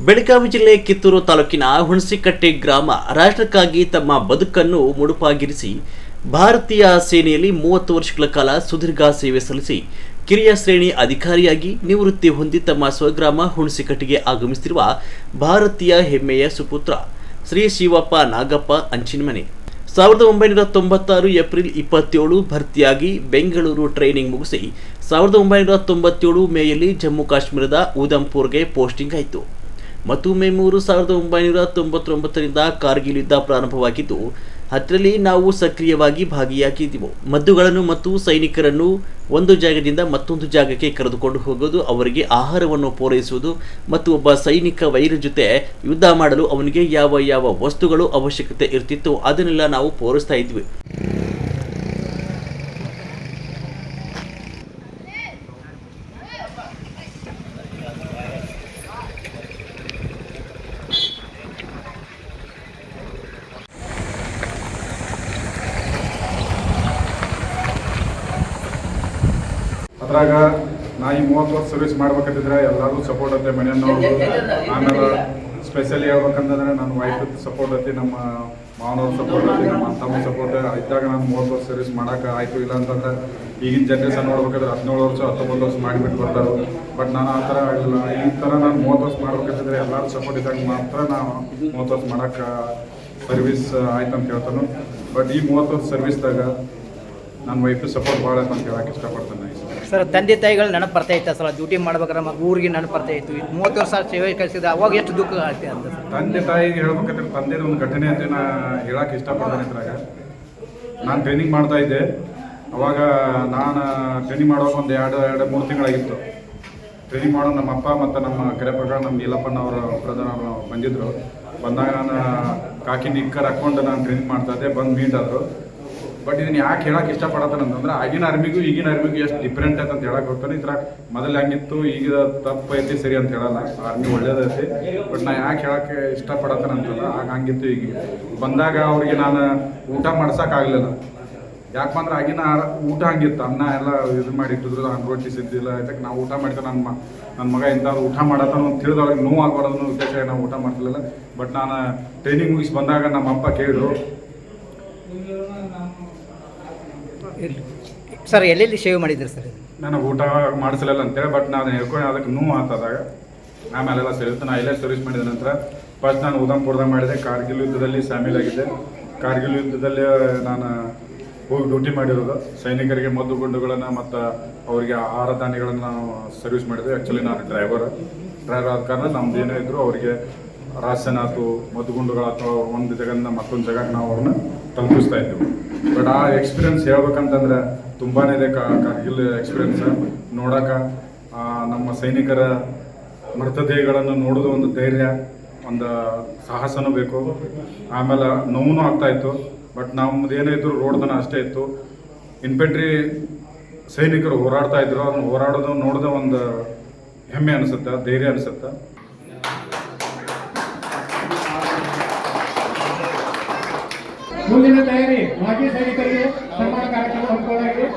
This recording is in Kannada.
ಬೆಳಗಾವಿ ಜಿಲ್ಲೆ ಕಿತ್ತೂರು ತಾಲೂಕಿನ ಹುಣಸಿಕಟ್ಟೆ ಗ್ರಾಮ ರಾಷ್ಟ್ರಕ್ಕಾಗಿ ತಮ್ಮ ಬದುಕನ್ನು ಮುಡುಪಾಗಿರಿಸಿ ಭಾರತೀಯ ಸೇನೆಯಲ್ಲಿ 30 ವರ್ಷಗಳ ಕಾಲ ಸುದೀರ್ಘ ಸೇವೆ ಸಲ್ಲಿಸಿ ಕಿರಿಯ ಶ್ರೇಣಿ ಅಧಿಕಾರಿಯಾಗಿ ನಿವೃತ್ತಿ ಹೊಂದಿ ತಮ್ಮ ಸ್ವಗ್ರಾಮ ಹುಣಸಿಕಟ್ಟೆಗೆ ಆಗಮಿಸುತ್ತಿರುವ ಭಾರತೀಯ ಹೆಮ್ಮೆಯ ಸುಪುತ್ರ ಶ್ರೀ ಶಿವಪ್ಪ ನಾಗಪ್ಪ ಅಂಚಿನಮನೆ 1996 ಏಪ್ರಿಲ್ 27 ಭರ್ತಿಯಾಗಿ ಬೆಂಗಳೂರು ಟ್ರೈನಿಂಗ್ ಮುಗಿಸಿ 1997 ಮೇಯಲ್ಲಿ ಜಮ್ಮು ಕಾಶ್ಮೀರದ ಉಧಂಪುರ್ಗೆ ಪೋಸ್ಟಿಂಗ್ ಆಯಿತು ಮತ್ತು ಮೇ 3 1999ರಿಂದ ಕಾರ್ಗಿಲ್ ಯುದ್ಧ ಪ್ರಾರಂಭವಾಗಿದ್ದು ಅದರಲ್ಲಿ ನಾವು ಸಕ್ರಿಯವಾಗಿ ಭಾಗಿಯಾಗಿದ್ದೆವು. ಮದ್ದುಗಳನ್ನು ಮತ್ತು ಸೈನಿಕರನ್ನು ಒಂದು ಜಾಗದಿಂದ ಮತ್ತೊಂದು ಜಾಗಕ್ಕೆ ಕರೆದುಕೊಂಡು ಹೋಗೋದು, ಅವರಿಗೆ ಆಹಾರವನ್ನು ಪೂರೈಸುವುದು ಮತ್ತು ಒಬ್ಬ ಸೈನಿಕ ವೈರ ಜೊತೆ ಯುದ್ಧ ಮಾಡಲು ಅವನಿಗೆ ಯಾವ ವಸ್ತುಗಳು ಅವಶ್ಯಕತೆ ಇರ್ತಿತ್ತು ಅದನ್ನೆಲ್ಲ ನಾವು ಪೂರೈಸ್ತಾ ಇದ್ವಿ. ಅದ್ರಾಗ ನಾ ಈ 30 ವರ್ಷ ಸರ್ವಿಸ್ ಮಾಡ್ಬೇಕಂತಿದ್ರೆ ಎಲ್ಲರೂ ಸಪೋರ್ಟ್ ಐತೆ, ಮನೆಯನ್ನವರು. ಆಮೇಲೆ ಸ್ಪೆಷಲಿ ಹೇಳ್ಬೇಕಂತಂದ್ರೆ ನನ್ನ ವೈಫ್ ಸಪೋರ್ಟ್ ಐತಿ, ನಮ್ಮ ಮಾವನವ್ರ ಸಪೋರ್ಟ್ ಐತಿ, ನಮ್ಮ ತಮ್ಮ ಸಪೋರ್ಟ್ ಇದ್ದಾಗ ನಾನು 30 ವರ್ಷ ಸರ್ವಿಸ್ ಮಾಡೋಕೆ ಆಯಿತು. ಇಲ್ಲ ಅಂತಂದ್ರೆ ಈಗಿನ ಜನ್ರೇಷನ್ ನೋಡ್ಬೇಕಾದ್ರೆ 17 ವರ್ಷ 19 ವರ್ಷ ಮಾಡಿಬಿಟ್ಟು ಬರ್ತಾರೆ. ಬಟ್ ನಾನು ಆ ಥರ ಆಗಿಲ್ಲ. ಈ ಥರ ನಾನು 30 ವರ್ಷ ಮಾಡ್ಬೇಕಂತಿದ್ರೆ ಎಲ್ಲರೂ ಸಪೋರ್ಟ್ ಇದ್ದಾಗ ಮಾತ್ರ ನಾವು 30 ವರ್ಷ ಮಾಡೋಕೆ ಸರ್ವಿಸ್ ಆಯ್ತು ಅಂತ ಹೇಳ್ತಾನೆ. ಬಟ್ ಈ 30 ವರ್ಷ ಸರ್ವಿಸ್ದಾಗ ನನ್ನ ವೈಫ್ ಸಪೋರ್ಟ್ ಭಾಳ ಅಂತ ಹೇಳಕ್ಕೆ ಇಷ್ಟಪಡ್ತೇನೆ. ಸರ್, ತಂದೆ ತಾಯಿಗಳು ನೆನಪು ಬರ್ತಾ ಇತ್ತು ಸರ್, ಡ್ಯೂಟಿ ಮಾಡ್ಬೇಕಾದ್ರೆ ಊರಿಗೆ ನೆನಪು ಬರ್ತಾ ಇತ್ತು. 30 ವರ್ಷ ಸೇವೆ ಕಳಿಸಿದ ಅವಾಗ ಎಷ್ಟು ದುಃಖ ಆಗ್ತದೆ ಅಂತ ತಂದೆ ತಾಯಿಗೆ ಹೇಳ್ಬೇಕಂದ್ರೆ ತಂದೆದ ಒಂದು ಘಟನೆ ಅಂತ ನಾ ಹೇಳಕ್ಕೆ ಇಷ್ಟಪಡ್ತೇನೆ. ಇದ್ರಾಗ ನಾನು ಟ್ರೈನಿಂಗ್ ಮಾಡ್ತಾ ಇದ್ದೆ. ಅವಾಗ ನಾನು ಟ್ರೈನಿಂಗ್ ಮಾಡೋಕೆ ಒಂದು 2-3 ತಿಂಗಳಾಗಿತ್ತು. ಟ್ರೈನಿಂಗ್ ಮಾಡೋ ನಮ್ಮ ಅಪ್ಪ ಮತ್ತು ನಮ್ಮ ಕೆರೆಪಗ ನಮ್ಮ ನೀಲಪ್ಪನವರ ಬ್ರದರ್ ಅವರು ಬಂದಿದ್ದರು. ಬಂದಾಗ ನಾನು ಕಾಕಿ ನಿಕ್ಕರ್ ಹಾಕ್ಕೊಂಡು ನಾನು ಟ್ರೈನಿಂಗ್ ಮಾಡ್ತಾ ಇದ್ದೆ. ಬಂದು ಮೀಟ್ ಆದರು. ಬಟ್ ಇದನ್ನು ಯಾಕೆ ಹೇಳಕ್ಕೆ ಇಷ್ಟಪಡತ್ತಾನೆ ಅಂತಂದ್ರೆ ಆಗಿನ ಆರ್ಮಿಗೂ ಈಗಿನ ಆರ್ಮಿಗೂ ಎಷ್ಟು ಡಿಫ್ರೆಂಟ್ ಐತೆ ಅಂತ ಹೇಳಕ್ಕೆ ಹೋಗ್ತಾನೆ. ಇದ್ರಾಗ ಮೊದಲು ಹೆಂಗಿತ್ತು, ಈಗ ತಪ್ಪು ಐತಿ ಸರಿ ಅಂತ ಹೇಳಲ್ಲ. ಆರ್ಮಿ ಒಳ್ಳೇದೈತಿ. ಬಟ್ ನಾ ಯಾಕೆ ಹೇಳಕ್ಕೆ ಇಷ್ಟಪಡತ್ತಾನೆ ಅಂತಲ್ಲ, ಆಗ ಹಂಗಿತ್ತು. ಈಗ ಬಂದಾಗ ಅವ್ರಿಗೆ ನಾನು ಊಟ ಮಾಡ್ಸೋಕ್ಕಾಗಲಿಲ್ಲ. ಯಾಕಂದ್ರೆ ಆಗಿನ ಊಟ ಹಂಗಿತ್ತು, ಅನ್ನ ಎಲ್ಲ ಇದು ಮಾಡಿಟ್ಟಿದ್ರು, ರೊಟ್ಟಿ ಸಿದ್ದಿಲ್ಲ. ಯಾಕೆ ನಾವು ಊಟ ಮಾಡ್ತೇವೆ, ನನ್ನ ಮಗ ಇಂಥವ್ರು ಊಟ ಮಾಡತ್ತಾನ ಅಂತ ತಿಳಿದು ಅವ್ರಿಗೆ ನೋವು ಆಗ್ಬಾರ್ದು ಉದ್ದೇಶ ನಾವು ಊಟ ಮಾಡ್ತಿರ್ಲಿಲ್ಲ. ಬಟ್ ನಾನು ಟ್ರೈನಿಂಗ್ ಮುಗಿಸಿ ಬಂದಾಗ ನಮ್ಮ ಅಪ್ಪ ಕೇಳಿದ್ರು, ಸರ್ ಎಲ್ಲೆಲ್ಲಿ ಸೇವೆ ಮಾಡಿದ್ರಿ ಸರ್? ನನಗೆ ಊಟ ಮಾಡಿಸಲಿಲ್ಲ ಅಂತೇಳಿ. ಬಟ್ ನಾನು ಹೇಳ್ಕೊಂಡು ಅದಕ್ಕೆ ನೋವು ಆಗ್ತದಾಗ ಆಮೇಲೆಲ್ಲ ಸೇರಿತ್ತು. ನಾನು ಎಲ್ಲೇ ಸರ್ವಿಸ್ ಮಾಡಿದ ನಂತರ ಫಸ್ಟ್ ನಾನು ಉಧಂಪುರದಾಗ ಮಾಡಿದೆ. ಕಾರ್ಗಿಲ್ ಯುದ್ಧದಲ್ಲಿ ಶಾಮೀಲಾಗಿದ್ದೆ. ಕಾರ್ಗಿಲ್ ಯುದ್ಧದಲ್ಲಿ ನಾನು ಹೋಗಿ ಡ್ಯೂಟಿ ಮಾಡಿರೋದು. ಸೈನಿಕರಿಗೆ ಮದ್ದು ಗುಂಡುಗಳನ್ನು ಮತ್ತು ಅವರಿಗೆ ಆಹಾರ ಧಾನ್ಯಗಳನ್ನು ನಾವು ಸರ್ವಿಸ್ ಮಾಡಿದೆ. ಆ್ಯಕ್ಚುಲಿ ನಾನು ಡ್ರೈವರ್ ಆದ ಕಾರಣ ನಮ್ದು ಏನೇ ಇದ್ದರೂ ಅವರಿಗೆ ರಾಶನ್ ಆಯ್ತು, ಮದ್ದುಗುಂಡುಗಳಾಯ್ತು, ಒಂದು ಜಾಗದಿಂದ ಮತ್ತೊಂದು ಜಾಗಕ್ಕೆ ನಾವು ಅವ್ರನ್ನ ತಲುಪಿಸ್ತಾ ಇದ್ದೀವಿ. ಬಟ್ ಆ ಎಕ್ಸ್ಪೀರಿಯನ್ಸ್ ಹೇಳ್ಬೇಕಂತಂದ್ರೆ ತುಂಬಾ ಇದೆ. ಕಾರ್ಗಿಲ್ ಎಕ್ಸ್ಪೀರಿಯನ್ಸ್ ನೋಡೋಕೆ ನಮ್ಮ ಸೈನಿಕರ ಮೃತದೇಹಗಳನ್ನು ನೋಡೋದು ಒಂದು ಧೈರ್ಯ, ಒಂದು ಸಾಹಸನೂ ಬೇಕು. ಆಮೇಲೆ ನೋವು ಆಗ್ತಾಯಿತ್ತು. ಬಟ್ ನಮ್ಮದು ಏನೇ ಇದ್ರು ರೋಡ್ದನ ಅಷ್ಟೇ ಇತ್ತು. ಇನ್ಫೆಂಟ್ರಿ ಸೈನಿಕರು ಹೋರಾಡ್ತಾ ಇದ್ರು. ಅದನ್ನು ಹೋರಾಡೋದು ನೋಡೋದು ಒಂದು ಹೆಮ್ಮೆ ಅನಿಸುತ್ತೆ, ಧೈರ್ಯ ಅನಿಸುತ್ತೆ. ಮುಂದಿನ ತಯಾರಿ ಮಾಜಿ ಸೈನಿಕರಿಗೆ ಸನ್ಮಾನ ಕಾರ್ಯಕ್ರಮ ಹಮ್ಮಿಕೊಳ್ಳಲಾಗಿದೆ.